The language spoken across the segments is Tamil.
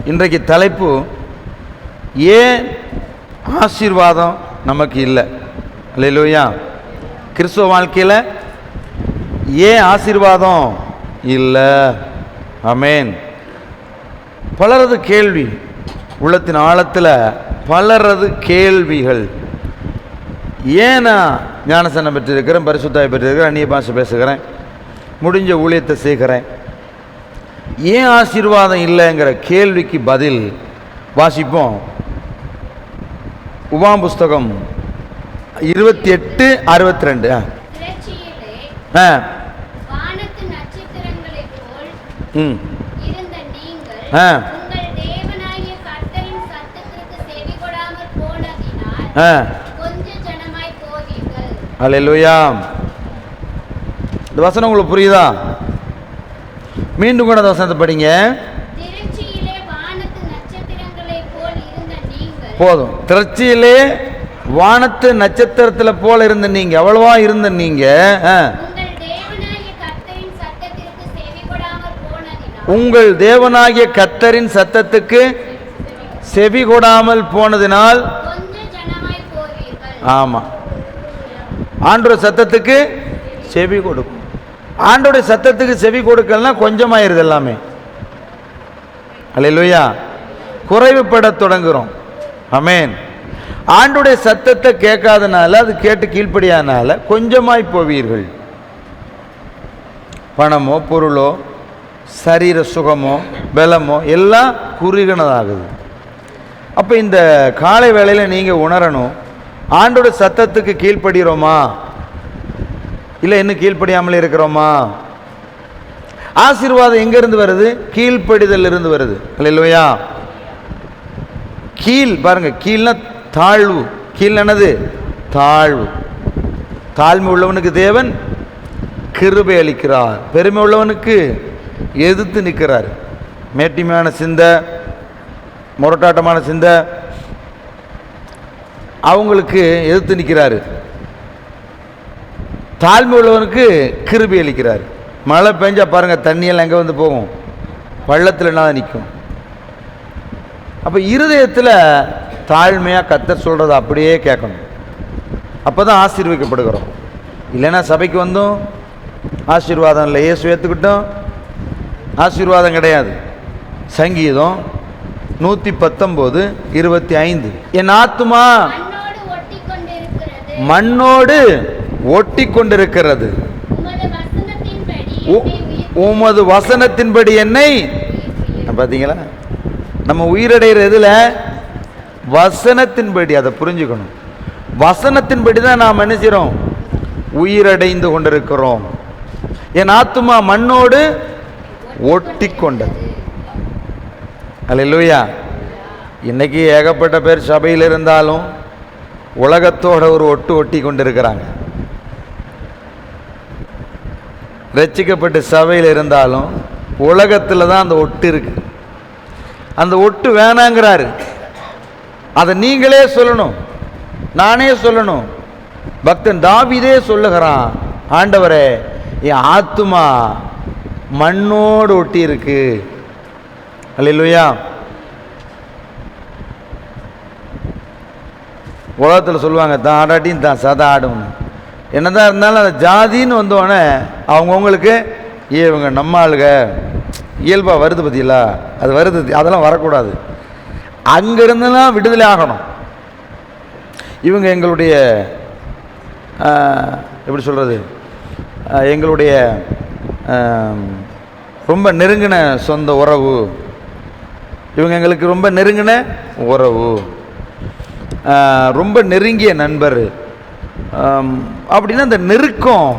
இன்றைக்கு தலைப்பு, ஏன் ஆசீர்வாதம் நமக்கு இல்லை? அல்லேலூயா. கிறிஸ்துவ வாழ்க்கையில் ஏன் ஆசீர்வாதம் இல்லை? ஆமென். பலரது கேள்வி, உள்ளத்தின் ஆழத்தில் பலரது கேள்விகள். ஏன் நான் ஞானஸ்நானம் பெற்றிருக்கிறேன், பரிசுத்தாய் பெற்றிருக்கிறேன், அந்நிய பாஷை பேசுகிறேன், முடிஞ்ச ஊழியத்தை செய்கிறேன், ஏன் ஆசீர்வாதம் இல்லைங்கிற கேள்விக்கு பதில் வாசிப்போம். உபாம் புஸ்தகம் 28:62. அல்லேலூயா. இந்த வசனம் உங்களுக்கு புரியுதா? மீண்டும் கூட அந்த வசனத்தை படிங்க. போதும். திரட்சியிலே வானத்து நட்சத்திரத்தில் போல இருந்த நீங்க, அவ்வளவா இருந்த நீங்க உங்கள் தேவனாகிய கர்த்தரின் சத்தத்துக்கு செவி கொடாமல் போனதினால். ஆமா, ஆண்டோட சத்தத்துக்கு செவி கொடுக்கும். ஆண்டோடைய சத்தத்துக்கு செவி கொடுக்கலன்னா கொஞ்சமாயிருது எல்லாமே. அல்லேலூயா. குறைவுபட தொடங்குறோம். ஆமென். ஆண்டோடைய சத்தத்தை கேட்காதனால, அது கேட்டு கீழ்ப்படியாதனால கொஞ்சமாய் போவீர்கள். பணமோ பொருளோ சரீர சுகமோ பலமோ எல்லாம் குறுகினதாகுது. அப்போ இந்த காலை வேளையில் நீங்கள் உணரணும், ஆண்டோட சத்தத்துக்கு கீழ்ப்படுகிறோமா, இல்லை இன்னும் கீழ்ப்படியாமல் இருக்கிறோமா? ஆசீர்வாதம் எங்கிருந்து வருது? கீழ்ப்படிதல் இருந்து வருது. அல்லேலூயா. கீழ் பாருங்க, கீழ்னா தாழ்வு. கீழ் என்னது? தாழ்வு. தாழ்மை உள்ளவனுக்கு தேவன் கிருபை அளிக்கிறார், பெருமை உள்ளவனுக்கு எதிர்த்து நிற்கிறார். மேட்டிமையான சிந்தை, முரட்டாட்டமான சிந்தை, அவங்களுக்கு எதிர்த்து நிற்கிறாரு. தாழ்மை உள்ளவனுக்கு கிருபை அளிக்கிறார். மழை பெஞ்சா பாருங்க, தண்ணியெல்லாம் எங்கே வந்து போகும்? பள்ளத்தில் என்ன நிற்கும். அப்போ இருதயத்தில் தாழ்மையாக கர்த்தர் சொல்கிறத அப்படியே கேட்கணும். அப்போ தான் ஆசீர்வதிக்கப்படுகிறோம். இல்லைன்னா சபைக்கு வந்தும் ஆசீர்வாதம் இல்லை, இயேசு ஏற்றுக்கிட்டோம் ஆசீர்வாதம் கிடையாது. சங்கீதம் 119:25, என் ஆத்துமா மண்ணோடு ஒட்டி கொண்டிருக்கிறது, உமது வசனத்தின்படி என்னை. பார்த்தீங்களா, நம்ம உயிரடைகிற எதில்? வசனத்தின்படி. அதை புரிஞ்சுக்கணும். வசனத்தின்படி தான் நாம் என்ன செய்கிறோம்? உயிரடைந்து கொண்டிருக்கிறோம். என் ஆத்துமா மண்ணோடு ஒட்டி கொண்டது. அல்லேலூயா. இன்னைக்கு ஏகப்பட்ட பேர் சபையில் இருந்தாலும் உலகத்தோட ஒரு ஒட்டி கொண்டிருக்கிறாங்க. ரட்சிக்கப்பட்டு சபையில் இருந்தாலும் உலகத்தில் தான் அந்த ஒட்டு இருக்கு. அந்த ஒட்டு வேணாங்கிறாரு. அதை நீங்களே சொல்லணும், நானே சொல்லணும். பக்தன் தாவீதே சொல்லுகிறான், ஆண்டவரே என் ஆத்துமா மண்ணோடு ஒட்டி இருக்கு. அல்லேலூயா. உலகத்தில் சொல்லுவாங்க, தான் ஆடாட்டியும் தான் சதா ஆடும். என்னதான் இருந்தாலும் அந்த ஜாதின்னு வந்தோடனே அவங்கவுங்களுக்கு இவங்க நம்ம ஆளுக இயல்பாக வருது. பற்றிங்களா? அது வருது, அதெல்லாம் வரக்கூடாது. அங்கிருந்துலாம் விடுதலை ஆகணும். இவங்க எங்களுடைய எப்படி சொல்கிறது, எங்களுடைய ரொம்ப நெருங்கின சொந்த உறவு, இவங்க எங்களுக்கு ரொம்ப நெருங்கின உறவு, ரொம்ப நெருங்கிய நண்பர். அப்படின்னா அந்த நெருக்கம்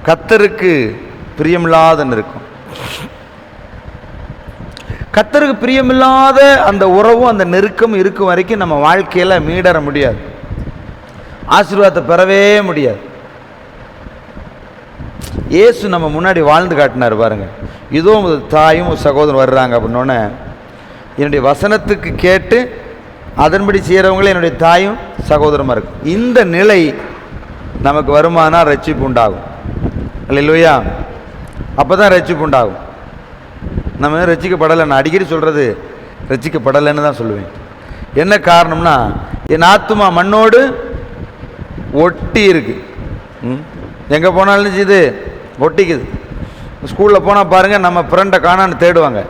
கர்த்தருக்கு பிரியமில்லாத நெருக்கம். கர்த்தருக்கு பிரியமில்லாத அந்த உறவும் அந்த நெருக்கம் இருக்கும் வரைக்கும் நம்ம வாழ்க்கையில் மீடற முடியாது, ஆசீர்வாதத்தை பெறவே முடியாது. இயேசு நம்ம முன்னாடி வாழ்ந்து காட்டினார் பாருங்க. இதோ தாயும் சகோதரன் வர்றாங்க அப்படின்னோடனே, என்னுடைய வசனத்துக்கு கேட்டு அதன்படி செய்கிறவங்களே என்னுடைய தாயும் சகோதரமாக இருக்கும். இந்த நிலை நமக்கு வருமானா ரட்சிப்பு உண்டாகும். அல்லேலூயா. அப்போ தான் ரட்சிப்பு உண்டாகும். நம்ம ரட்சிக்கப்படலை. நான் அடிக்கடி சொல்கிறது, ரட்சிக்கப்படலைன்னு தான் சொல்லுவேன். என்ன காரணம்னா, என் ஆத்துமா மண்ணோடு ஒட்டி இருக்கு. எங்கே போனாலும் இது ஒட்டிக்குது. ஸ்கூலில் போனால் பாருங்கள், நம்ம ஃப்ரெண்டை காணான்னு தேடுவாங்க.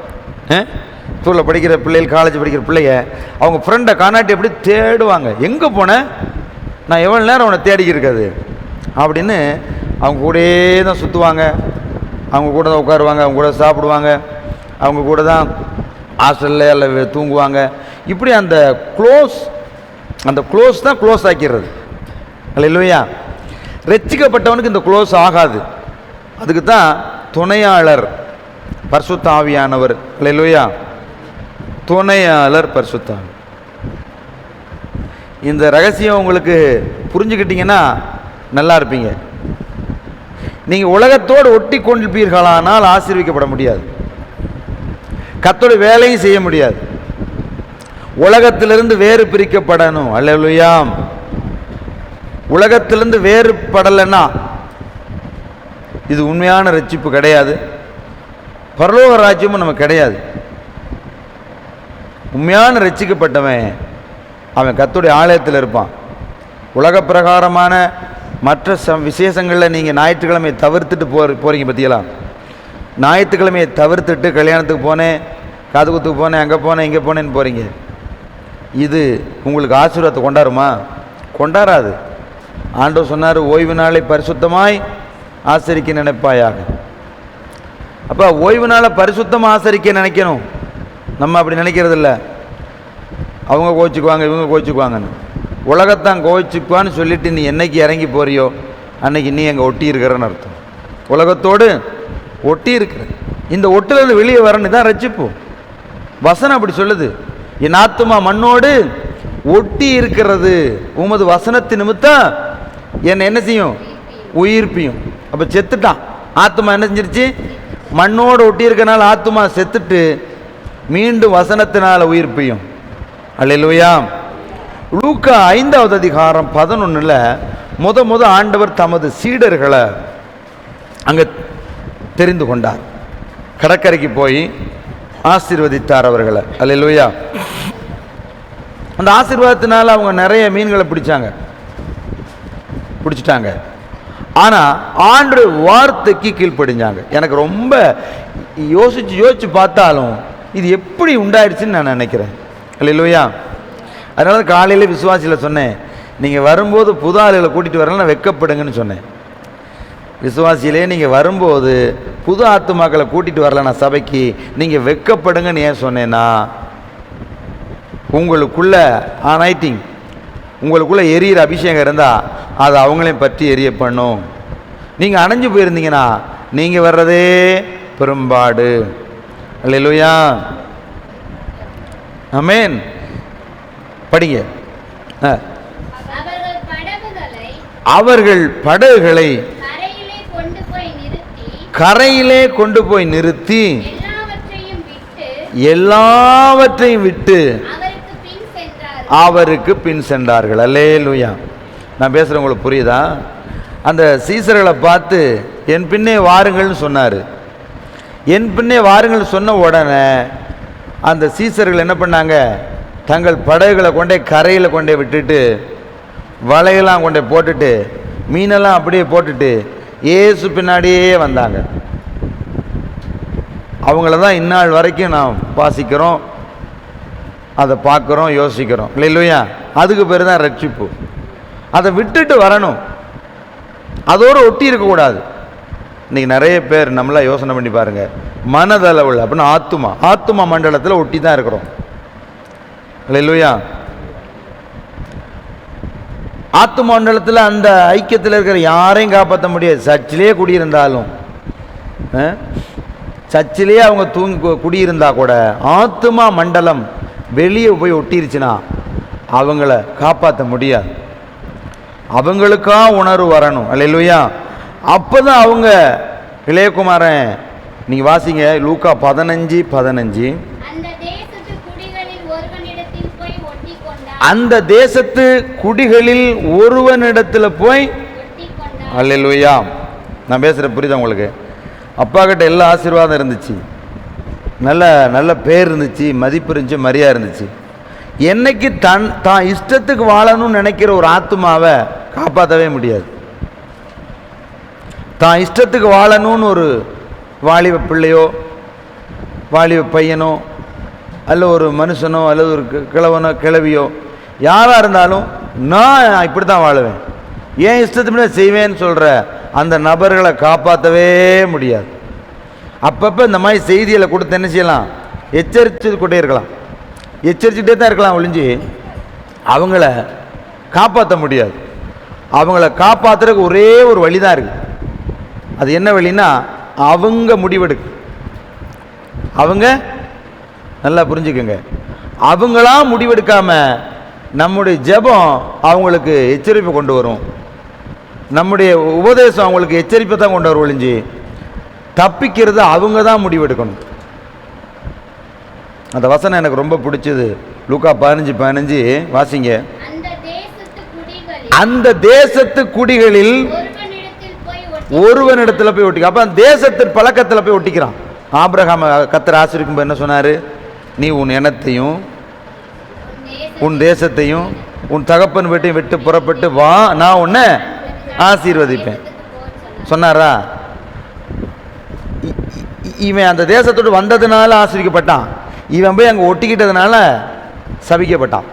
ஸ்கூலில் படிக்கிற பிள்ளைகள், காலேஜ் படிக்கிற பிள்ளைங்க அவங்க ஃப்ரெண்டை காணாட்டி எப்படி தேடுவாங்க. எங்கே போனேன், நான் எவ்வளோ நேரம் அவனை தேடிக்கிருக்காது அப்படின்னு அவங்க கூடயே தான் சுற்றுவாங்க, அவங்க கூட தான் உட்காருவாங்க, அவங்க கூட சாப்பிடுவாங்க, அவங்க கூட தான் ஹாஸ்டலில் எல்லாம் தூங்குவாங்க. இப்படி அந்த க்ளோஸ் தான் க்ளோஸ் ஆக்கிடுறது. இல்லையா? ரட்சிக்கப்பட்டவனுக்கு இந்த க்ளோஸ் ஆகாது. அதுக்கு தான் துணையாளர் பரிசுத்த ஆவியானவர். இல்லையா? துணையாளர் பரிசுத்த ஆவி. இந்த ரகசியம் உங்களுக்கு புரிஞ்சுக்கிட்டீங்கன்னா நல்லா இருப்பீங்க. நீங்கள் உலகத்தோடு ஒட்டி கொண்டிருப்பீர்களானால் ஆசீர்வதிக்கப்பட முடியாது, கர்த்தருடைய வேலையும் செய்ய முடியாது. உலகத்திலிருந்து வேறு பிரிக்கப்படணும். அல்லேலூயா. உலகத்திலிருந்து வேறுபடலைன்னா இது உண்மையான ரட்சிப்பு கிடையாது, பரலோக ராஜ்யமும் நமக்கு கிடையாது. உண்மையான ரட்சிக்கப்பட்டவன் அவன் கர்த்தருடைய ஆலயத்தில் இருப்பான். உலக பிரகாரமான மற்ற விசேஷங்களில் நீங்கள் ஞாயிற்றுக்கிழமையை தவிர்த்துட்டு போகிறீங்க பற்றியலா? ஞாயிற்றுக்கிழமையை தவிர்த்துட்டு கல்யாணத்துக்கு போனேன், காது குத்துக்கு போனேன், அங்கே போனேன், இங்கே போனேன்னு போகிறீங்க. இது உங்களுக்கு ஆசீர்வாதத்தை கொண்டாருமா? கொண்டாராது. ஆண்டவர் சொன்னார், ஓய்வு நாளை பரிசுத்தமாய் ஆசரிக்க நினைப்பாயாக. அப்போ ஓய்வு நாளை பரிசுத்தமாக ஆசரிக்க நினைக்கணும். நம்ம அப்படி நினைக்கிறது இல்லை. அவங்க கோச்சிக்குவாங்க, இவங்க கோச்சிக்குவாங்கன்னு. உலகத்தான் கோச்சிக்குவான்னு சொல்லிட்டு நீ என்னைக்கு இறங்கி போறியோ அன்னைக்கு நீ அங்கே ஒட்டி இருக்கிறன்னு அர்த்தம். உலகத்தோடு ஒட்டி இருக்கிற இந்த ஒட்டிலிருந்து வெளியே வரணும் தான் ரட்சிப்பு. வசனம் அப்படி சொல்லுது, என் ஆத்துமா மண்ணோடு ஒட்டி இருக்கிறது, உமது வசனத்து நிமித்தம் என்ன செய்யும்? உயிர்ப்பியும். அப்போ செத்துட்டான் ஆத்துமா. என்ன செஞ்சிருச்சு? மண்ணோடு ஒட்டி இருக்கனால ஆத்துமா செத்துட்டு மீண்டும் வசனத்தினால உயிர்ப்பியும். அல்லேலூயா. லூக்கா 5வது அதிகாரம் 11 முத ஆண்டவர் தமது சீடர்களை அங்கே தெரிந்து கொண்டார். கடற்கரைக்கு போய் ஆசீர்வதித்தார் அவர்களை. அல்லேலூயா. அந்த ஆசீர்வாதத்தினால அவங்க நிறைய மீன்களை பிடிச்சிட்டாங்க. ஆனால் ஆண்டவர் வார்த்தைக்கு கீழ்ப்படிஞ்சாங்க. எனக்கு ரொம்ப யோசிச்சு பார்த்தாலும் இது எப்படி உண்டாயிடுச்சுன்னு நான் நினைக்கிறேன். அல்லேலூயா. அதனால தான் காலையில் விசுவாசியில் சொன்னேன், நீங்கள் வரும்போது புது ஆளுகளை கூட்டிகிட்டு வரலாம் வெட்கப்படுங்கன்னு சொன்னேன். விசுவாசியிலே நீங்கள் வரும்போது புது ஆத்துமாக்களை கூட்டிகிட்டு வரல நான் சபைக்கு, நீங்கள் வெட்கப்படுங்கன்னு ஏன் சொன்னேன்னா, உங்களுக்குள்ள அனைட்டிங், உங்களுக்குள்ளே எரியிற அபிஷேகம் இருந்தால் அது அவங்களையும் பற்றி எரிய பண்ணும். நீங்கள் அணைஞ்சு போயிருந்தீங்கன்னா நீங்கள் வர்றதே பெரும்பாடு. அல்லேலூயா. ஆமென். படிங்க. அவர்கள் படகுகளை கரையிலே கொண்டு போய் நிறுத்தி எல்லாவற்றையும் விட்டு அவருக்கு பின் சென்றார்கள். அல்லேலூயா. நான் பேசுகிறேன், உங்களுக்கு புரியுதா? அந்த சீசர்களை பார்த்து என் பின்னே வாருங்கள்னு சொன்னார். என் பின்னே வாருங்கள் சொன்ன உடனே அந்த சீசர்கள் என்ன பண்ணாங்க? தங்கள் படகுகளை கொண்டே கரையில் கொண்டே விட்டுட்டு, வலையெல்லாம் கொண்டே போட்டுட்டு, மீனெல்லாம் அப்படியே போட்டுட்டு இயேசு பின்னாடியே வந்தாங்க. அவங்கள தான் இந்நாள் வரைக்கும் நாம் வாசிக்கிறோம், அதை பார்க்குறோம், யோசிக்கிறோம். இல்லையா? அதுக்கு பேர் தான் ரட்சிப்பு. அதை விட்டுட்டு வரணும், அதோடு ஒட்டி இருக்கக்கூடாது. இன்றைக்கி நிறைய பேர் நம்மளாம் யோசனை பண்ணி பாருங்கள், மனதளவில் அப்படின்னா ஆத்துமா மண்டலத்தில் ஒட்டி தான் இருக்கிறோம். இல்லையா? ஆத்துமா மண்டலத்தில் அந்த ஐக்கியத்தில் இருக்கிற யாரையும் காப்பாற்ற முடியாது. சர்ச்சிலே குடியிருந்தாலும், சர்ச்சிலே அவங்க குடியிருந்தா கூட ஆத்துமா மண்டலம் வெளியே போய் ஒட்டிருச்சுன்னா அவங்கள காப்பாற்ற முடியாது. அவங்களுக்கா உணர்வு வரணும். அல்லேலூயா. அப்போ தான் அவங்க இளையகுமாரன், நீங்கள் வாசிங்க லூக்கா 15:15, அந்த தேசத்து குடிகளில் ஒருவனிடத்தில் போய். அல்லேலூயா. நான் பேசுகிற புரியுதா உங்களுக்கு? அப்பா கிட்ட எல்லா ஆசீர்வாதம் இருந்துச்சு, நல்ல நல்ல பேர் இருந்துச்சு, மதிப்பு இருந்துச்சு, மரியாதை இருந்துச்சு. என்னைக்கு தான் இஷ்டத்துக்கு வாழணும்னு நினைக்கிற ஒரு ஆத்மாவை காப்பாற்றவே முடியாது. தான் இஷ்டத்துக்கு வாழணும்னு ஒரு வாலிப பிள்ளையோ வாலிப பையனோ அல்ல ஒரு மனுஷனோ அல்லது ஒரு கிழவனோ கிழவியோ யாராக இருந்தாலும் நான் இப்படி தான் வாழுவேன், ஏன் இஷ்டத்துக்கு செய்வேன்னு சொல்கிற அந்த நபர்களை காப்பாற்றவே முடியாது. அப்பப்போ இந்த மாதிரி செய்திகளை கொடுத்து என்ன செய்யலாம், எச்சரித்து கொண்டே இருக்கலாம், எச்சரிச்சுட்டே தான் இருக்கலாம் ஒழிஞ்சு அவங்கள காப்பாற்ற முடியாது. அவங்கள காப்பாற்றுறதுக்கு ஒரே ஒரு வழி தான் இருக்குது. அது என்ன வழின்னா, அவங்க முடிவெடுக்கு. அவங்க நல்லா புரிஞ்சுக்கோங்க, அவங்களா முடிவெடுக்காம நம்முடைய ஜெபம் அவங்களுக்கு எச்சரிப்பை கொண்டு வரும், நம்முடைய உபதேசம் அவங்களுக்கு எச்சரிப்பை தான் கொண்டு வரும் ஒழிஞ்சு தப்பிக்கிறது அவங்க தான் முடிவெடுக்கணும். அந்த வசனம் எனக்கு ரொம்ப பிடிச்சது. லூக்கா 15:15 வாசிங்க. அந்த தேசத்து குடிகளில் ஒருவனிடத்துல போய் ஒட்டிக்க. அப்ப அந்த தேசத்தின் பழக்கத்தில் போய் ஒட்டிக்கிறான். ஆபிரகாம் கர்த்தர் ஆசீர்வதிக்கும் போது என்ன சொன்னாரு, நீ உன் இனத்தையும் உன் தேசத்தையும் உன் தகப்பன் வீட்டையும் விட்டு புறப்பட்டு வா, நான் உன்னை ஆசீர்வதிப்பேன் சொன்னாரா? இவன் அந்த தேசத்தோடு வந்ததுனால ஆசீர்வதிக்கப்பட்டான், இவன் போய் அங்கே ஒட்டிக்கிட்டதுனால சபிக்கப்பட்டான்.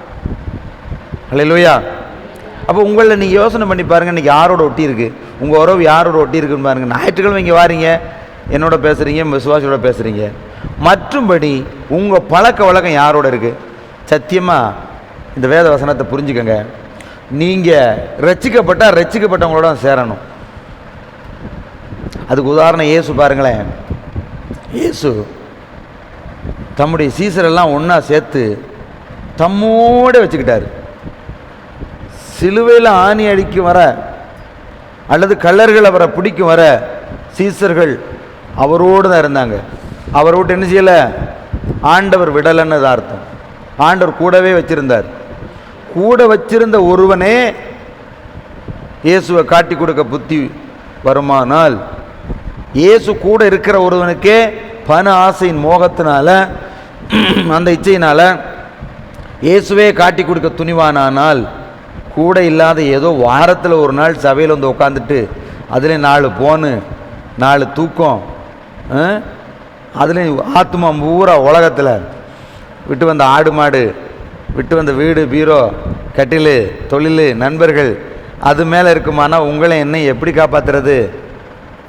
அல்லேலூயா. அப்போ உங்களை நீங்கள் யோசனை பண்ணி பாருங்கள், இன்றைக்கி யாரோட ஒட்டி இருக்கு, உங்கள் உறவு யாரோட ஒட்டி இருக்குன்னு பாருங்கள். ஞாயிற்றுக்கிழமை இங்கே வாரீங்க, என்னோட பேசுகிறீங்க, விசுவாசியோட பேசுகிறீங்க, மற்றும்படி உங்கள் பழக்க வழக்கம் யாரோட இருக்குது? சத்தியமாக இந்த வேத வசனத்தை புரிஞ்சுக்கங்க. நீங்கள் ரட்சிக்கப்பட்டவங்களோட சேரணும். அதுக்கு உதாரணம் இயேசு பாருங்களேன். இயேசு தம்முடைய சீசரெல்லாம் ஒன்றா சேர்த்து தம்மோட வச்சுக்கிட்டார். சிலுவையில் ஆணி அடிக்கும் வர அல்லது கள்ளர்கள் அவரை பிடிக்கும் வர சீசர்கள் அவரோடு தான் இருந்தாங்க. அவரை விட்டு என்ன செய்யலை, ஆண்டவர் விடலைன்னு தான் அர்த்தம். ஆண்டவர் கூடவே வச்சிருந்தார். கூட வச்சிருந்த ஒருவனே இயேசுவை காட்டி கொடுக்க புத்தி வருமானால், இயேசு கூட இருக்கிற ஒருவனுக்கே பண ஆசையின் மோகத்தினால அந்த இச்சையினால் இயேசுவே காட்டி கொடுக்க துணிவானால், கூட இல்லாத ஏதோ வாரத்தில் ஒரு நாள் சபையில் வந்து உட்காந்துட்டு அதில் 4 போனு 4 தூக்கம், அதில் ஆத்மா பூரா உலகத்தில் விட்டு வந்த ஆடு மாடு, விட்டு வந்த வீடு பீரோ கட்டில் தொழில் நண்பர்கள் அது மேலே இருக்குமானா உங்களை என்ன எப்படி காப்பாற்றுறது?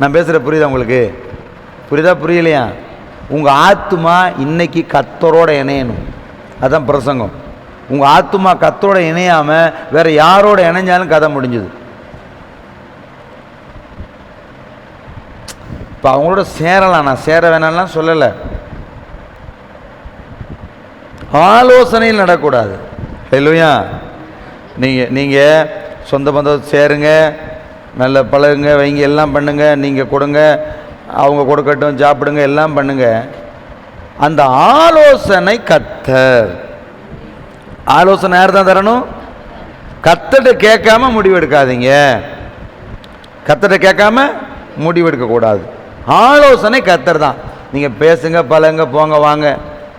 நான் பேசுகிற புரியுதா உங்களுக்கு? புரியுதா புரியலையா? உங்கள் ஆத்மா இன்னைக்கு கர்த்தரோட இணையணும். அதுதான் பிரசங்கம். உங்கள் ஆத்மா கர்த்தரோட இணையாமல் வேறு யாரோட இணைஞ்சாலும் கதை முடிஞ்சுது. இப்போ அவங்களோட சேரலாம், நான் சேர வேணாம்லாம் சொல்லலை. ஆலோசனையில் நடக்கூடாது. இல்லையா? நீங்கள் சொந்த பந்தத்தை சேருங்க, நல்ல பழகுங்க, வைங்க, எல்லாம் பண்ணுங்க, நீங்கள் கொடுங்க, அவங்க கொடுக்கட்டும், சாப்பிடுங்க, எல்லாம் பண்ணுங்க. அந்த ஆலோசனை கர்த்தர். ஆலோசனை யார் தான் தரணும்? கர்த்தர்ட்ட கேட்காம முடிவெடுக்காதீங்க. கர்த்தர்ட்ட கேட்காம முடிவெடுக்கக்கூடாது. ஆலோசனை கர்த்தர் தான். நீங்கள் பேசுங்க, பழங்க, போங்க, வாங்க.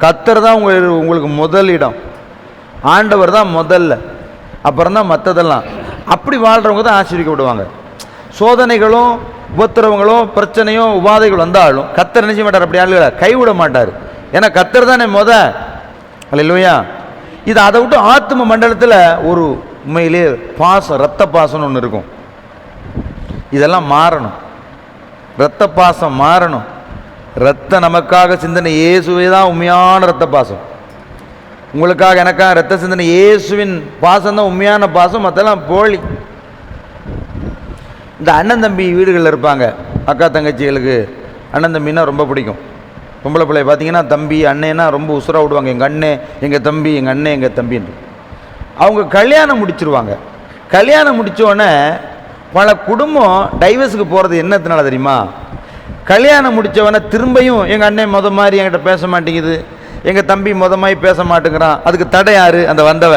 கர்த்தர் தான் உங்களுக்கு முதல் இடம். ஆண்டவர் தான் முதல்ல, அப்புறம் தான் மற்றதெல்லாம். அப்படி வாழ்கிறவங்க தான் ஆசீர்வதிக்கப்படுவாங்க. சோதனைகளும் உபத்திரவங்களும் பிரச்சனையும் உபாதைகள் வந்தாலும் கர்த்தர் நினைச்ச மாட்டார், அப்படி ஆளுகளை கைவிட மாட்டார். ஏன்னா கர்த்தர் தானே அல்லேலூயா. இது அதை விட்டு ஆத்ம மண்டலத்தில் ஒரு உண்மையிலே பாசம், இரத்த பாசம்னு ஒன்று இருக்கும். இதெல்லாம் மாறணும். இரத்த பாசம் மாறணும். இரத்த நமக்காக சிந்தனை இயேசுவே தான் உண்மையான இரத்த பாசம். உங்களுக்காக எனக்காக இரத்த சிந்தனை இயேசுவின் பாசம் தான் உண்மையான பாசம், மற்றெல்லாம் போலி. இந்த அண்ணன் தம்பி வீடுகளில் இருப்பாங்க, அக்கா தங்கச்சிகளுக்கு அண்ணன் தம்பின்னா ரொம்ப பிடிக்கும். பொம்பளை பிள்ளைய பார்த்தீங்கன்னா தம்பி அண்ணேன்னா ரொம்ப உசுராக விடுவாங்க. எங்கள் அண்ணன், எங்கள் தம்பி, எங்கள் அண்ணன், எங்கள் தம்பின்னு. அவங்க கல்யாணம் முடிச்சிருவாங்க. கல்யாணம் முடித்தோடனே பல குடும்பம் டைவர்ஸுக்கு போகிறது என்னத்தினால தெரியுமா? கல்யாணம் முடித்தவனை திரும்பியும் எங்கள் அண்ணன் மொதல் மாதிரி என்கிட்ட பேச மாட்டேங்குது, எங்கள் தம்பி மொதல் மாதிரி பேச மாட்டேங்கிறான், அதுக்கு தடை யார்? அந்த வந்தவ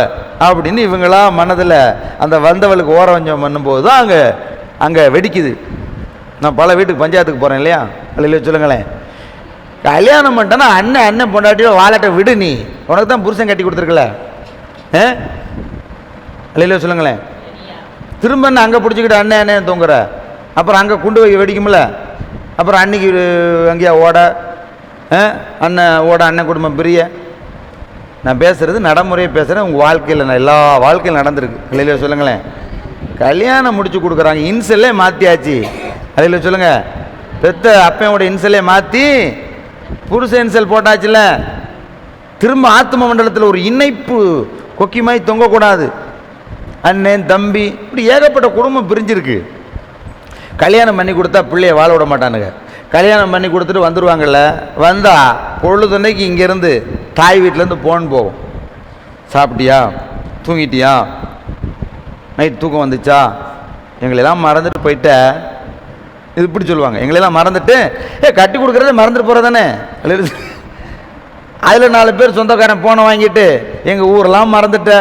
அப்படின்னு இவங்களா மனதில் அந்த வந்தவளுக்கு ஓரவஞ்சம் பண்ணும்போது தான் அங்கே வெடிக்குது. நான் பல வீட்டுக்கு பஞ்சாயத்துக்கு போகிறேன் இல்லையா? அல்ல சொல்லுங்களேன். கல்யாணம் பண்ணிட்டேன்னா அண்ணன் பொண்டாட்டியோ வாழட்ட விடு, நீ உனக்கு தான் புருஷன் கட்டி கொடுத்துருக்கல. இல்லையில சொல்லுங்களேன். திரும்ப என்ன அங்கே பிடிச்சிக்கிட்டு அண்ணன் தூங்குற, அப்புறம் அங்கே குண்டு வை வெடிக்கும்ல, அப்புறம் அன்னைக்கு அங்கேயா ஓட அண்ணன் ஓட அண்ணன் குடும்பம் பிரிய. நான் பேசுகிறது நடைமுறையை பேசுகிறேன். உங்கள் வாழ்க்கையில் நான் எல்லா வாழ்க்கையில் நடந்திருக்கு. இல்லையில சொல்லுங்களேன். கல்யாணம் முடிச்சு கொடுக்குறாங்க, இன்சல்லே மாற்றியாச்சு. இல்லையில சொல்லுங்கள். பெத்த அப்பையோட இன்சல்லே மாற்றி புருஷ இன்சல் போட்டாச்சுல. திரும்ப ஆத்ம மண்டலத்தில் ஒரு இணைப்பு கொக்கிமாய் தொங்கக்கூடாது. அண்ணன் தம்பி இப்படி ஏகப்பட்ட குடும்பம் பிரிஞ்சிருக்கு. கல்யாணம் பண்ணி கொடுத்தா பிள்ளைய வாழ விட மாட்டானுங்க. கல்யாணம் பண்ணி கொடுத்துட்டு வந்துடுவாங்கள்ல, வந்தால் பொழுதுனைக்கு இங்கேருந்து தாய் வீட்டிலேருந்து ஃபோன் போகும். சாப்பிட்டியா, தூங்கிட்டியா, நைட் தூக்கம் வந்துச்சா, எங்களெல்லாம் மறந்துட்டு போயிட்ட. இது இப்படி சொல்லுவாங்க. எங்களெல்லாம் மறந்துட்டு கட்டி கொடுக்குறத மறந்துட்டு போகிற தானே. அதில் 4 பேர் சொந்தக்காரன் ஃபோனை வாங்கிட்டு எங்கள் ஊரெல்லாம் மறந்துட்ட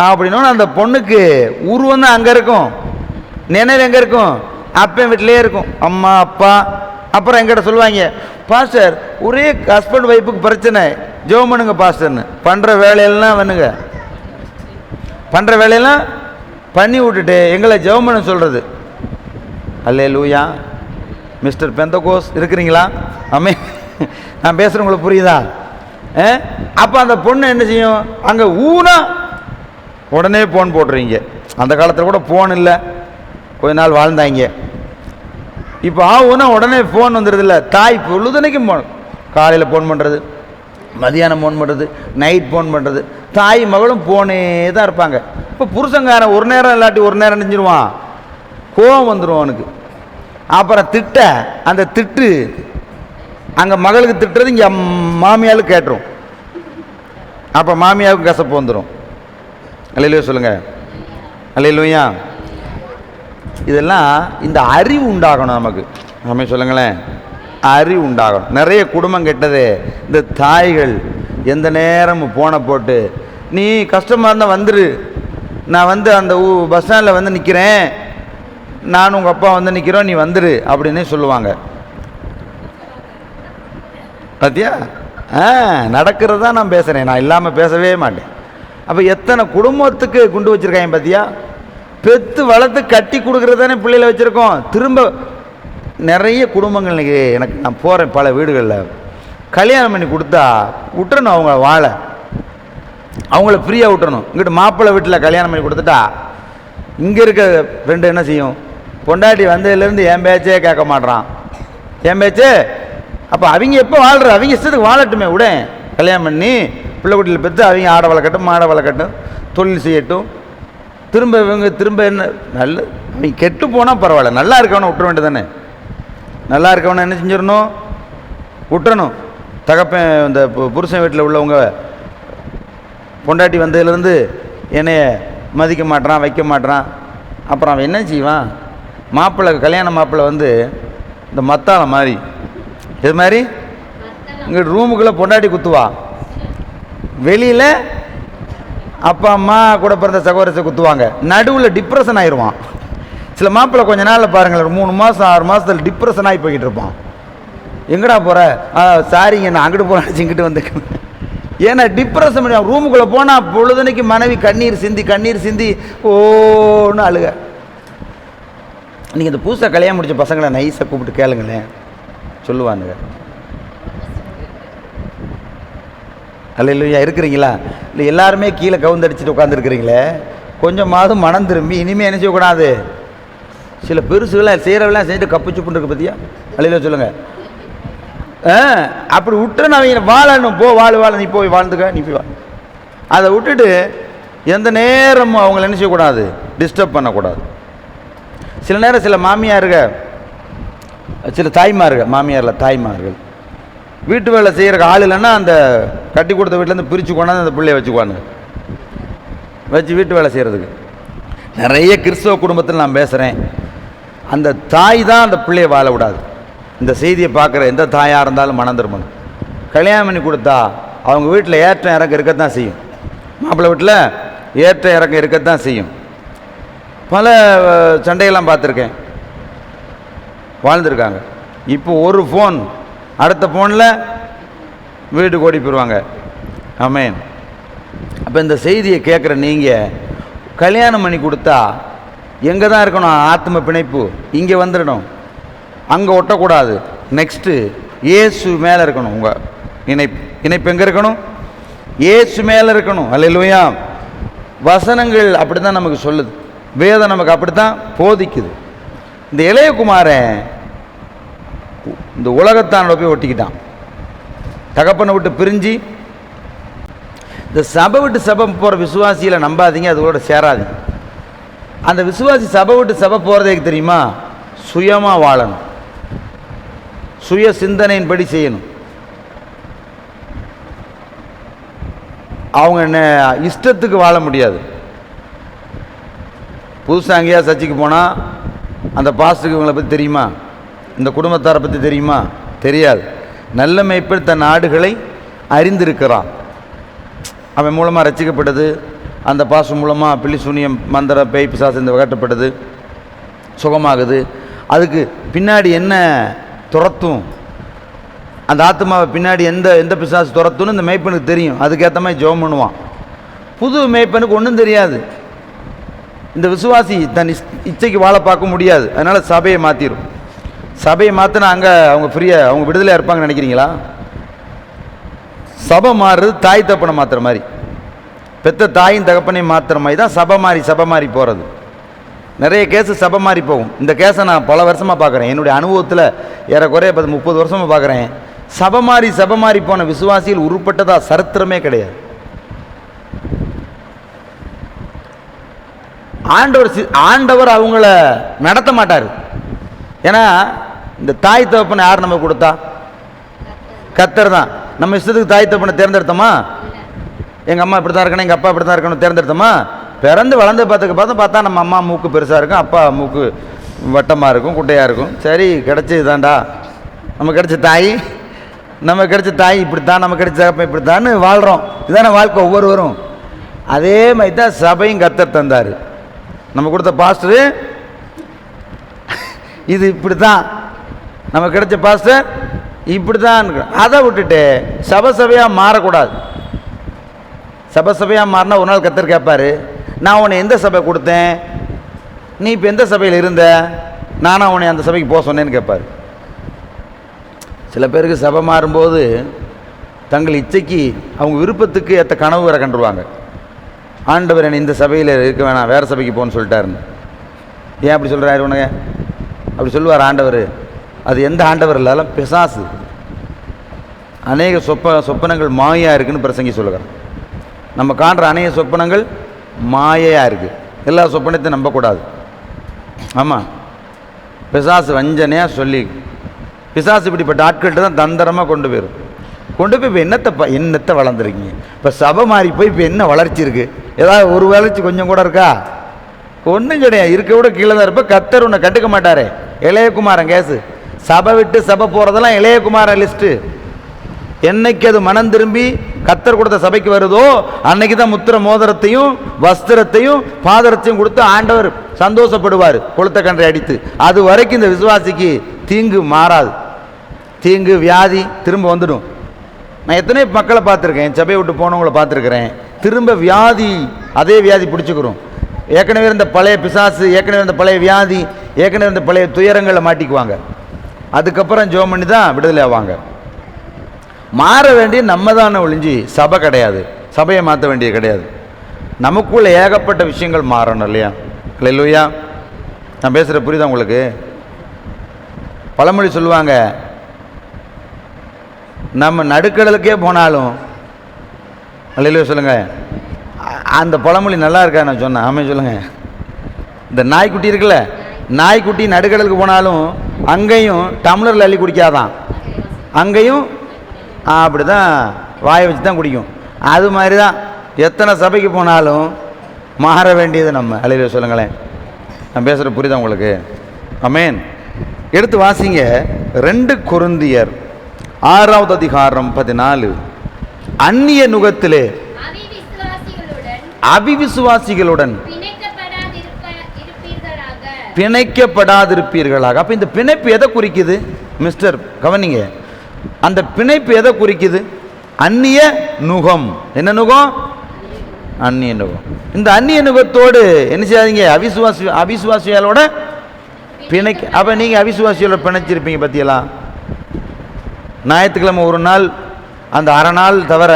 அப்படின்னா அந்த பொண்ணுக்கு உருவம் தான் அங்கே இருக்கும், நினைவு எங்கே இருக்கும், அப்பன் வீட்டிலே இருக்கும், அம்மா அப்பா. அப்புறம் எங்கிட்ட சொல்லுவாங்க, பாஸ்டர் ஒரே ஹஸ்பண்ட் ஒய்ஃபுக்கு பிரச்சனை, ஜெபம் பண்ணுங்க பாஸ்டர்னு. பண்ணுற வேலையெல்லாம் பண்ணுங்க, பண்ணுற வேலையெல்லாம் பண்ணி விட்டுட்டு எங்களை ஜெபம் பண்ண சொல்கிறது. அல்லேலூயா. மிஸ்டர் பெந்தகோஸ் இருக்கிறீங்களா? ஆமே. நான் பேசுகிறேன், உங்களுக்கு புரியுதா? அப்போ அந்த பொண்ணு என்ன செய்யும், அங்கே ஊனா உடனே ஃபோன் போட்டுறீங்க. அந்த காலத்தில் கூட ஃபோன் இல்லை, கொஞ்ச நாள் வாழ்ந்தாங்க. இப்போ ஆகுனா உடனே ஃபோன் வந்துடுது. தாய் பொழுதுனைக்கும் ஃபோன், காலையில் ஃபோன் பண்ணுறது, மதியானம் ஃபோன் பண்ணுறது, நைட் ஃபோன் பண்ணுறது. தாய் மகளும் ஃபோனே தான் இருப்பாங்க. இப்போ புருஷங்காரன் ஒரு நேரம் இல்லாட்டி ஒரு நேரம் நினைஞ்சிருவான், கோவம் வந்துடும் அவனுக்கு. அப்புறம் திட்ட, அந்த திட்டு அங்கே மகளுக்கு திட்டுறது இங்கே மாமியாளுக்கு கேட்டுரும். அப்போ மாமியாவுக்கு கசப்பு வந்துடும். அல்லேலூயா சொல்லுங்கள். அல்லேலூயா. இதெல்லாம் இந்த அறிவு உண்டாகணும் நமக்கு. நம்ம சொல்லுங்களேன், அறிவு உண்டாகணும். நிறைய குடும்பம் கெட்டது இந்த தாய்கள் எந்த நேரமும் போனை போட்டு, நீ கஷ்டமாக இருந்தால் வந்துரு, நான் வந்து அந்த பஸ் ஸ்டாண்டில் வந்து நிற்கிறேன், நானும் உங்கள் அப்பா வந்து நிற்கிறோம், நீ வந்துரு அப்படின்னே சொல்லுவாங்க. பார்த்தியா? நடக்கிறது தான் நான் பேசுகிறேன், நான் இல்லாமல் பேசவே மாட்டேன். அப்போ எத்தனை குடும்பத்துக்கு குண்டு வச்சுருக்காங்க பார்த்தியா? பெற்று வளர்த்து கட்டி கொடுக்குறது தானே பிள்ளைகளை வச்சுருக்கோம். திரும்ப நிறைய குடும்பங்கள் இன்றைக்கி எனக்கு நான் போகிறேன் பல வீடுகளில், கல்யாணம் பண்ணி கொடுத்தா விட்டுறணும், அவங்க வாழ அவங்கள ஃப்ரீயாக விட்டுறணும். இங்கிட்டு மாப்பிள்ளை வீட்டில் கல்யாணம் பண்ணி கொடுத்துட்டா இங்கே இருக்க ஃப்ரெண்டு என்ன செய்யும், பொண்டாட்டி வந்ததுலேருந்து என் பேச்சே கேட்க மாட்றான், என் பேச்சே. அப்போ அவங்க எப்போ வாழ்கிற, அவங்க இஷ்டத்துக்கு வாழட்டுமே, விட கல்யாணம் பண்ணி பிள்ளை குட்டியில் பெற்று அவங்க ஆடை வளர்க்கட்டும், மாடை வளர்க்கட்டும், தொழில் செய்யட்டும். திரும்ப இவங்க திரும்ப என்ன நல்ல, நீ கெட்டு போனால் பரவாயில்ல, நல்லா இருக்கவனை விட்டுற வேண்டியது தானே. நல்லா இருக்கவனை என்ன செஞ்சிடணும், விட்டுறணும். தகப்பன் இந்த புருஷன் வீட்டில் உள்ளவங்க பொண்டாட்டி வந்ததுலேருந்து என்னைய மதிக்க மாட்டான், வைக்க மாட்டான். அப்புறம் அவன் என்ன செய்வான், மாப்பிள்ளை கல்யாண மாப்பிள்ளை வந்து இந்த மத்தாளை மாதிரி, இது மாதிரி இங்கே ரூமுக்குள்ளே பொண்டாட்டி குத்துவா, வெளியில் அப்பா அம்மா கூட பிறந்த சகோதரத்தை குத்துவாங்க, நடுவில் டிப்ரெஷன் ஆயிடுவான். சில மாப்பிள்ளை கொஞ்ச நாளில் பாருங்களேன், 3 மாதம் 6 மாதத்தில் டிப்ரெஷன் ஆகி போய்கிட்டு இருப்பான். எங்கடா போகிற, சாரிங்க நான் அங்கிட்டு போகிறேன் இங்கிட்டு வந்துக்கணும். ஏன்னா டிப்ரெஷன் பண்ணி ரூமுக்குள்ளே போனால் பொழுதுனைக்கு மனைவி கண்ணீர் சிந்தி ஓன்னு அழுக. நீங்கள் இந்த புதுசாக கல்யாணம் முடிச்ச பசங்களை நைஸாக கூப்பிட்டு கேளுங்களேன், சொல்லுவானுங்க. அல்லேலூயா. இருக்கிறீங்களா? இல்லை எல்லாருமே கீழே கவுந்தடிச்சுட்டு உட்காந்துருக்கிறீங்களே, கொஞ்சமாவது மனம் திரும்பி இனிமேல் என்ன செய்யக்கூடாது, சில பெருசுகளாக செய்கிறவெல்லாம் செஞ்சுட்டு கப்பு சுப்புன்னு இருக்கு பார்த்தியா? அல்லேலூயா சொல்லுங்கள். அப்படி விட்டு அவங்க வாழணும், போ வாழ, நீ போய் வாழ்ந்துக்க, நீ போய் அதை விட்டுட்டு எந்த நேரமும் அவங்கள என்ன செய்யக்கூடாது, டிஸ்டர்ப் பண்ணக்கூடாது. சில நேரம் சில மாமியாருங்க, சில தாய்மார்கள், மாமியாரில் தாய்மார்கள் வீட்டு வேலை செய்கிறக்கு ஆள் இல்லைன்னா அந்த கட்டி கொடுத்த வீட்டிலேருந்து பிரித்து கொண்டாந்து அந்த பிள்ளைய வச்சுக்குவானுங்க, வச்சு வீட்டு வேலை செய்கிறதுக்கு. நிறைய கிறிஸ்தவ குடும்பத்தில் நான் பேசுகிறேன், அந்த தாய் தான் அந்த பிள்ளையை வாழ விடாது. இந்த செய்தியை பார்க்குற எந்த தாயாக இருந்தாலும் மனம் திரும்பணும். கல்யாணம் பண்ணி கொடுத்தா அவங்க வீட்டில் ஏற்ற இறக்கம் இருக்கத்தான் செய்யும், மாப்பிள்ளை வீட்டில் ஏற்ற இறக்கம் இருக்கத்தான் செய்யும். பல சண்டையெல்லாம் பார்த்துருக்கேன், வாழ்ந்துருக்காங்க. இப்போ ஒரு ஃபோன் அடுத்த ஃபோனில் வீட்டுக்கு ஓடி போயிடுவாங்க. ஆமென். அப்போ இந்த செய்தியை கேட்குற நீங்கள் கல்யாணம் பண்ணி கொடுத்தா எங்கே தான் இருக்கணும்? ஆத்ம பிணைப்பு இங்கே வந்துடணும், அங்கே ஒட்டக்கூடாது. நெக்ஸ்ட்டு இயேசு மேலே இருக்கணும். உங்கள் இணைப்பு எங்கே இருக்கணும்? இயேசு மேலே இருக்கணும். அல்லேலூயா. வசனங்கள் அப்படி தான் நமக்கு சொல்லுது, வேதம் நமக்கு அப்படி தான் போதிக்குது. இந்த இளையகுமாரன் இந்த உலகத்தானோட போய் ஒட்டிக்கிட்டான். தகப்பனை விட்டு பிரிஞ்சு இந்த சபை விட்டு சபை போகிற விசுவாசிகளை நம்பாதீங்க, அதோட சேராதீங்க. அந்த விசுவாசி சபை விட்டு சபை போகிறதே தெரியுமா? சுயமாக வாழணும், சுய சிந்தனையின்படி செய்யணும். அவங்க என்ன இஷ்டத்துக்கு வாழ முடியாது. புதுசாக அங்கேயா சர்ச்சைக்கு போனால் அந்த பாஸ்டருக்கு இவங்களை பற்றி தெரியுமா? இந்த குடும்பத்தாரை பற்றி தெரியுமா? தெரியாது. நல்ல மேய்ப்பன் தன் ஆடுகளை அறிந்திருக்கிறான். அவன் மூலமாக ரசிக்கப்பட்டது, அந்த பாசம் மூலமாக பில்லி சூனியம் மந்திர பேய் பிசாசு இந்த வகட்டப்பட்டது, சுகமாகுது. அதுக்கு பின்னாடி என்ன துரத்தும், அந்த ஆத்மாவை பின்னாடி எந்த பிசாசு துரத்துன்னு இந்த மேய்ப்பனுக்கு தெரியும். அதுக்கேற்ற மாதிரி ஜெபம் பண்ணுவான். புது மேய்ப்பனுக்கு ஒன்றும் தெரியாது. இந்த விசுவாசி தன் இச்சைக்கு வாழ பார்க்க முடியாது. அதனால் சபையை மாற்றிடும். சபையை மாற்றினா அங்கே அவங்க ஃப்ரீயாக அவங்க விடுதலையாக இருப்பாங்கன்னு நினைக்கிறீங்களா? சபை மாறுறது தாய் தகப்பனை மாற்றுற மாதிரி, பெத்த தாயின் தகப்பனையும் மாற்றுற மாதிரி தான் சபை மாறி போகிறது. நிறைய கேஸு சபை மாறி போகும். இந்த கேஸை நான் பல வருஷமாக பார்க்குறேன். என்னுடைய அனுபவத்தில் ஏறக்குறைய 30 வருஷமாக பார்க்குறேன். சபை மாறி போன விசுவாசிகள் உருப்பட்டதா சரித்திரமே கிடையாது. ஆண்டவர் அவங்கள நடத்த மாட்டார். ஏன்னா இந்த தாய் தகப்பனை யார் நம்ம கொடுத்தா? கர்த்தர் தான். நம்ம இஷ்டத்துக்கு தாய் தகப்பனை தேர்ந்தெடுத்தோமா? எங்கள் அம்மா இப்படி தான் இருக்கணும், எங்கள் அப்பா இப்படி தான் இருக்கணும் தேர்ந்தெடுத்தோமா? பிறந்து வளர்ந்து பார்த்தா நம்ம அம்மா மூக்கு பெருசாக இருக்கும், அப்பா மூக்கு வட்டமாக இருக்கும், குட்டையாக இருக்கும். சரி, கிடைச்சது தான்டா, நம்ம கிடைச்ச தாய் இப்படித்தான், நம்ம கிடைச்ச தகப்பன் இப்படித்தான்னு வாழ்கிறோம். இதுதானே வாழ்க்கை ஒவ்வொருவரும். அதே மாதிரி தான் சபையும் கர்த்தர் தந்தார். நம்ம கொடுத்த பாஸ்டரு இது இப்படி தான், நம்ம கிடைச்ச பாஸ்டர் இப்படி தான். அதை விட்டுட்டு சபையாக மாறக்கூடாது. சபையாக மாறினா ஒரு நாள் கர்த்தர் கேட்பார், நான் உன்னை எந்த சபை கொடுத்தேன், நீ இப்போ எந்த சபையில் இருந்த, நானும் உன்னை அந்த சபைக்கு போக சொன்னேன்னு கேட்பார். சில பேருக்கு சபை மாறும்போது தங்கள் இச்சைக்கு அவங்க விருப்பத்துக்கு ஏற்ற கனவு வர கண்டுருவாங்க. ஆண்டவர் என்னை இந்த சபையில் இருக்க வேணாம், வேறு சபைக்கு போகணுன்னு சொல்லிட்டாருன்னு. ஏன் அப்படி சொல்கிறாரு உனக்கு? அப்படி சொல்லுவார் ஆண்டவர். அது எந்த ஆண்டவர் இல்லாலும் பிசாசு. அநேக சொப்பனங்கள் மாயாக இருக்குதுன்னு பிரசங்கி சொல்லுகிறார். நம்ம காண்ற அநேக சொப்பனங்கள் மாயையாக இருக்குது. எல்லா சொப்பனத்தையும் நம்பக்கூடாது. ஆமாம், பிசாசு வஞ்சனையாக சொல்லி, பிசாசு இப்படிப்பட்ட ஆட்கள்கிட்ட தான் தந்திரமாக கொண்டு போய் இப்போ என்னத்தை வளர்ந்துருக்கீங்க? இப்போ சபை மாறி போய் இப்போ என்ன வளர்ச்சி இருக்குது? ஏதாவது ஒரு வளர்ச்சி கொஞ்சம் கூட இருக்கா? ஒன்றும் கிடையாது. இருக்க விட கீழே தான் இருப்ப. கர்த்தர் உன்னை கண்டுக்க மாட்டாரே. இளையகுமாரன் கேஸு, சபை விட்டு சபை போகிறதெல்லாம் இளையகுமாரன் லிஸ்ட்டு. என்னைக்கு அது மனம் திரும்பி கர்த்தர் கொடுத்த சபைக்கு வருதோ அன்னைக்கு தான் முத்திர மோதிரத்தையும் வஸ்திரத்தையும் பாதரத்தையும் கொடுத்து ஆண்டவர் சந்தோஷப்படுவார், கொளுத்த கன்றை அடித்து. அது வரைக்கும் இந்த விசுவாசிக்கு தீங்கு மாறாது. தீங்கு வியாதி திரும்ப வந்துடும். நான் எத்தனை மக்களை பார்த்துருக்கேன், சபையை விட்டு போனவங்களை பார்த்துருக்குறேன். திரும்ப வியாதி, அதே வியாதி பிடிச்சிக்கிறோம். ஏற்கனவே இருந்த பழைய பிசாசு, ஏற்கனவே இருந்த பழைய வியாதி, ஏற்கனவே இருந்த பழைய துயரங்களை மாட்டிக்குவாங்க. அதுக்கப்புறம் ஜெபம் பண்ணி தான் விடுதலை ஆவாங்க. மாற வேண்டிய நம்ம தானே ஒழிஞ்சி சபை கிடையாது. சபையை மாற்ற வேண்டியது கிடையாது. நமக்குள்ள ஏகப்பட்ட விஷயங்கள் மாறணும் இல்லையா? இல்லையா? நான் பேசுகிற புரியுதா உங்களுக்கு? பழமொழி சொல்லுவாங்க, நம்ம நடுக்கடலுக்கே போனாலும், இல்லையா சொல்லுங்கள், அந்த பழமொழி நல்லா இருக்கா? நான் சொன்னேன், ஆமாம் சொல்லுங்கள். இந்த நாய்க்குட்டி இருக்குல்ல, நாய்க்குட்டி நடுக்கடலுக்கு போனாலும் அங்கேயும் டம்ளரில் அள்ளி குடிக்காதான், அங்கேயும் அப்படி தான் வாயை வச்சு தான் குடிக்கும். அது மாதிரி தான் எத்தனை சபைக்கு போனாலும் மாற வேண்டியது நம்ம. இல்லையா சொல்லுங்களேன். நான் பேசுகிற புரியுதா உங்களுக்கு? ஆமென். எடுத்து வாசிங்க 2 கொரிந்தியர் 6வது அதிகாரம் 14. அந்நிய நுகத்திலே அவிவிசுவாசிகளுடன் பிணைக்கப்படாதிருப்பீர்களாக. அப்போ இந்த பிணைப்பு எதை குறிக்குது மிஸ்டர்? கவனிங்க, அந்த பிணைப்பு எதை குறிக்குது? அந்நிய நுகம். என்ன நுகம்? அந்நிய நுகம். இந்த அந்நிய நுகத்தோடு என்ன செய்யாதீங்க, அவிசுவாசிகளோட பிணைக்க. அப்போ நீங்கள் அவிசுவாசியோட பிணைச்சிருப்பீங்க பற்றியெல்லாம். ஞாயிற்றுக்கிழமை ஒரு நாள், அந்த அரை நாள் தவிர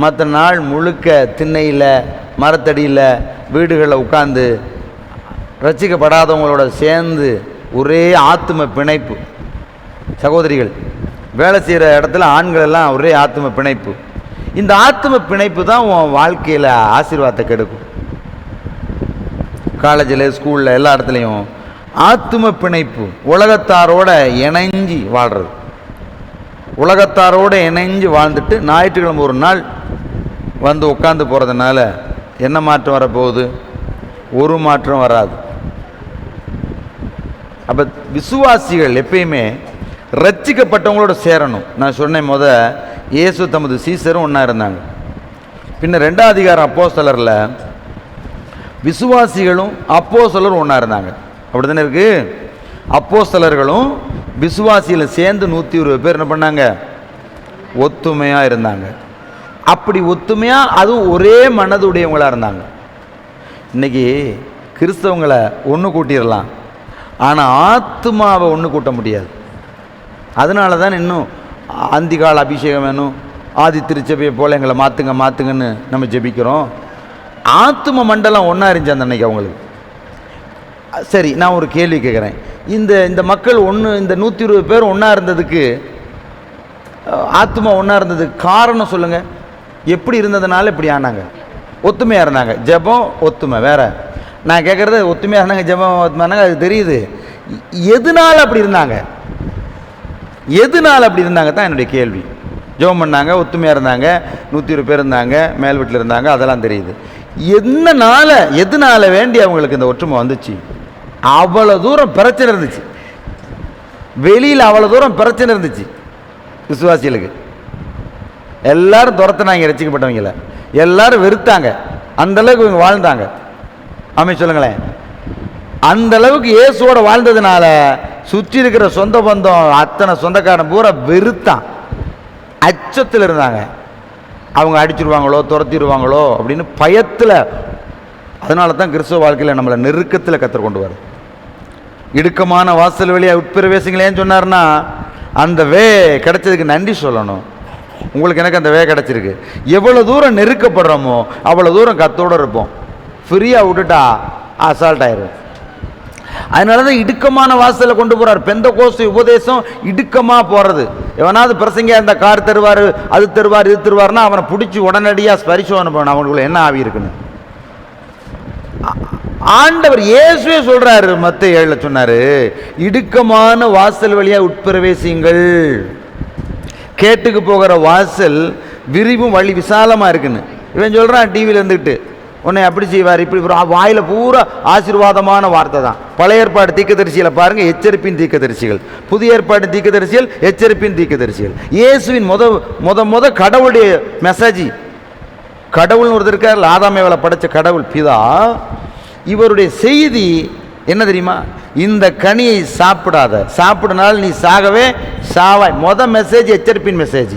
மற்ற நாள் முழுக்க திண்ணையில், மரத்தடியில், வீடுகளில் உட்கார்ந்து ரட்சிக்கப்படாதவங்களோட சேர்ந்து ஒரே ஆத்தும பிணைப்பு. சகோதரிகள் வேலை செய்கிற இடத்துல ஆண்கள் எல்லாம் ஒரே ஆத்தும பிணைப்பு. இந்த ஆத்தும பிணைப்பு தான் உன் வாழ்க்கையில் ஆசீர்வாதத்தை கெடுக்கும். காலேஜில், ஸ்கூலில், எல்லா இடத்துலையும் ஆத்தும பிணைப்பு. உலகத்தாரோட இணைஞ்சி வாழ்கிறது. உலகத்தாரோடு இணைஞ்சு வாழ்ந்துட்டு ஞாயிற்றுக்கிழமை ஒரு நாள் வந்து உட்காந்து போகிறதுனால என்ன மாற்றம் வரப்போகுது? ஒரு மாற்றம் வராது. அப்போ விசுவாசிகள் எப்பயுமே ரட்சிக்கப்பட்டவங்களோட சேரணும். நான் சொன்னேன், இயேசு தமது சீசரும் ஒன்றா இருந்தாங்க. பின்ன 2ஆம் அதிகாரம் அப்போஸ்தலரில் விசுவாசிகளும் அப்போஸ்தலரும் ஒன்றா இருந்தாங்க. அப்படி தானே இருக்கு. அப்போஸ்தலர்களும் விசுவாசியில் சேர்ந்து 120 பேர் என்ன பண்ணாங்க? ஒத்துமையாக இருந்தாங்க. அப்படி ஒத்துமையாக, அதுவும் ஒரே மனதுடையவங்களாக இருந்தாங்க. இன்றைக்கி கிறிஸ்தவங்களை ஒன்று கூட்டிடலாம், ஆனால் ஆத்மாவை ஒன்று கூட்ட முடியாது. அதனால தான் இன்னும் அந்திகால அபிஷேகம் வேணும், ஆதி திருச்சபையை போல் எங்களை மாற்றுங்கன்னு நம்ம ஜெபிக்கிறோம். ஆத்ம மண்டலம் ஒன்றா இருந்துச்சு அந்த அன்னைக்கு அவங்களுக்கு. சரி, நான் ஒரு கேள்வி கேட்குறேன். இந்த மக்கள் இந்த 120 பேர் ஒன்றா இருந்ததுக்கு, ஆத்மா ஒன்றா இருந்ததுக்கு காரணம் சொல்லுங்கள். எப்படி இருந்ததுனால இப்படி ஆனாங்க? ஒத்துமையாக இருந்தாங்க. ஜெபம் ஒத்துமை வேற. நான் கேட்குறது, ஒத்துமையாக இருந்தாங்க, ஜெபம் ஒத்துமையானாங்க, அது தெரியுது. எதனால் அப்படி இருந்தாங்க? எதனால் அப்படி இருந்தாங்க தான் என்னுடைய கேள்வி. ஜெபம் பண்ணாங்க, ஒத்துமையாக இருந்தாங்க, 120 பேர் இருந்தாங்க, மேல் வீட்டில் இருந்தாங்க, அதெல்லாம் தெரியுது. எதனால வேண்டி அவங்களுக்கு இந்த ஒற்றுமை வந்துச்சு? அவ்வளோ தூரம் பிரச்சனை இருந்துச்சு. வெளியில் அவ்வளோ தூரம் பிரச்சனை இருந்துச்சு. விசுவாசிகளுக்கு எல்லாரும் துரத்துனாங்க, ரட்சிக்கப்பட்டவங்கள எல்லாரும் வெறுத்தாங்க. அந்த அளவுக்கு இவங்க வாழ்ந்தாங்க. ஆமே சொல்லுங்களேன். அந்த அளவுக்கு இயேசுவோட வாழ்ந்ததுனால சுற்றி இருக்கிற சொந்த பந்தம், அத்தனை சொந்தக்காரன் பூரா வெறுத்தான், அச்சத்தில் இருந்தாங்க. அவங்க அடிச்சிருவாங்களோ, துரத்திடுவாங்களோ அப்படின்னு பயத்தில். அதனால தான் கிறிஸ்துவ வாழ்க்கையில் நம்மளை நெருக்கத்தில் கத்தர் கொண்டு வர. இடுக்கமான வாசல் வழியாக உட்பிரவேசிங்களேன்னு சொன்னார்னா, அந்த கிடைச்சதுக்கு நன்றி சொல்லணும். உங்களுக்கு எனக்கு அந்த கிடைச்சிருக்கு. எவ்வளோ தூரம் நெருக்கப்படுறோமோ அவ்வளோ தூரம் கத்தோடு இருப்போம். ஃப்ரீயாக விட்டுட்டா அசால்ட் ஆயிரும். அதனால தான் இடுக்கமான வாசலில் கொண்டு போகிறார். பெந்தெகோஸ்து உபதேசம் இடுக்கமாக போகிறது. எவனாவது பிரசங்க அந்த கார் தருவார், அது தருவார், இது தருவார்னா அவனை பிடிச்சி உடனடியாக பரிசோதனை பண்ணணும், அவனுக்குள்ள என்ன ஆவி இருக்குன்னு. ஆண்டவர் இயேசுவே சொல்றாரு, மத்தேயு 7 சொன்னாரு, இடுக்கமான வாசல் வழியாக உட்பிரவேசியுங்கள். கேட்டுக்கு போகிற வாசல் விரிவும் வழி விசாலமா இருக்குன்னு இவன் சொல்றான். டிவியில் இருந்துக்கிட்டு உன்னை அப்படி செய்வார், இப்படி வாயில பூரா ஆசீர்வாதமான வார்த்தை தான். பழைய ஏற்பாடு தீர்க்கதரிசிகளை பாருங்க, எச்சரிப்பின் தீர்க்கதரிசிகள். புதிய ஏற்பாடு தீர்க்கதரிசிகள், எச்சரிப்பின் தீர்க்கதரிசிகள். இயேசுவின் முத கடவுளுடைய மெசேஜ். கடவுள்னு ஒருத்தர் இருக்கார், ஆதாமேவலை படைச்ச கடவுள் பிதா. இவருடைய செய்தி என்ன தெரியுமா? இந்த கனியை சாப்பிடனால நீ சாகவே சாவாய். Message எச்சரிப்பின் message.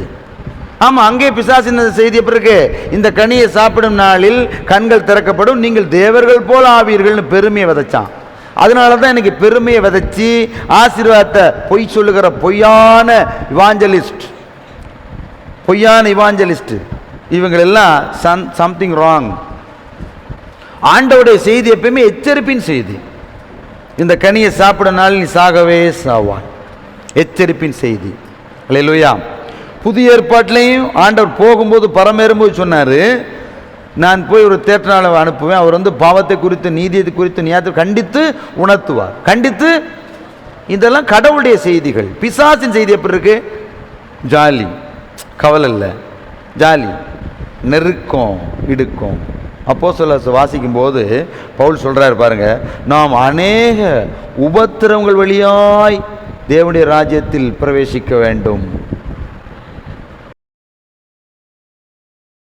ஆமா, அங்கே பிசாசின் செய்தி எப்படி இருக்கு? இந்த கனியை சாப்பிடும் நாளில் கண்கள் திறக்கப்படும், நீங்கள் தேவர்கள் போல ஆவீர்கள்னு பெருமையை விதைச்சான். அதனால தான் இன்னைக்கு பெருமையை விதைச்சி ஆசீர்வாதத்தை பொய் சொல்லுகிற பொய்யான இவாஞ்சலிஸ்ட் இவங்களெல்லாம் சம்திங் ராங். ஆண்டவருடைய செய்தி எப்பயுமே எச்சரிப்பின் செய்தி. இந்த கனியை சாப்பிடனால நீ சாகவே சாவாய், எச்சரிப்பின் செய்தி. அல்லேலூயா. புதிய ஏற்பாட்டிலையும் ஆண்டவர் போகும்போது பரமேறும்போது சொன்னார், நான் போய் ஒரு தேற்றனால அனுப்புவேன், அவர் பாவத்தை குறித்து நீதியை குறித்து நியாயத்தை கண்டித்து உணர்த்துவார். கண்டித்து இதெல்லாம் கடவுளுடைய செய்திகள். பிசாசின் செய்தி எப்படி இருக்கு? ஜாலி, கவலை இல்லை, ஜாலி, நெருக்கம், இடுக்கம். அப்போஸ்தலர் வாசிக்கும் போது பவுல் சொல்றாரு பாருங்க, நாம் அநேக உபத்திரவங்கள் வழியாய் தேவனுடைய ராஜ்யத்தில் பிரவேசிக்க வேண்டும்.